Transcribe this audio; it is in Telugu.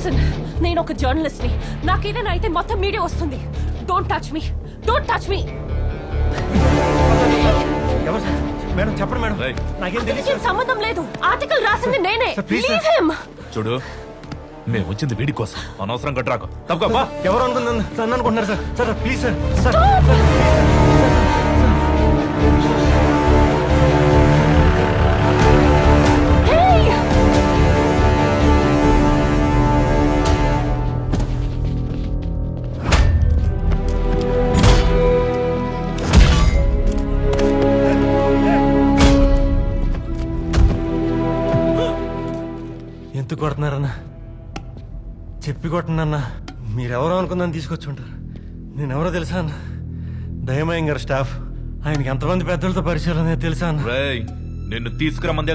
లిసన్, నేను ఒక జర్నలిస్ట్ ని. నాకేదైనా అయితే మొత్తం మీడియా వస్తుంది. Don't touch me, don't touch me. ఎవరు సార్? మేడం చెప్పండి మేడం, రేయ్. నాకేం తెలియదు దీనికి సంబంధం లేదు. ఆర్టికల్ రాసింది నేనే. Sir, please, sir. Leave him. చూడు, మేము వచ్చింది వీడి కోసం, అనవసరం కట్టరాకు. తప్పకబ్బా. ఎవరు అనుకుంటుంది నన్ను అనుకుంటున్నారు sir? Sir please sir, sir Hey! ఎంత కొడుతున్నారన్నా? చెప్పి కొట్టనన్నా. మీరెవరో అనుకుందని తీసుకొచ్చి ఉంటారు. నేనెవరో తెలుసా అన్న? దయమయం గారు స్టాఫ్. ఆయనకి ఎంతమంది పెద్దలతో పరిచయాలు అనేది తెలుసా అన్న? రేయ్, నిన్ను తీసుకురమ్మందే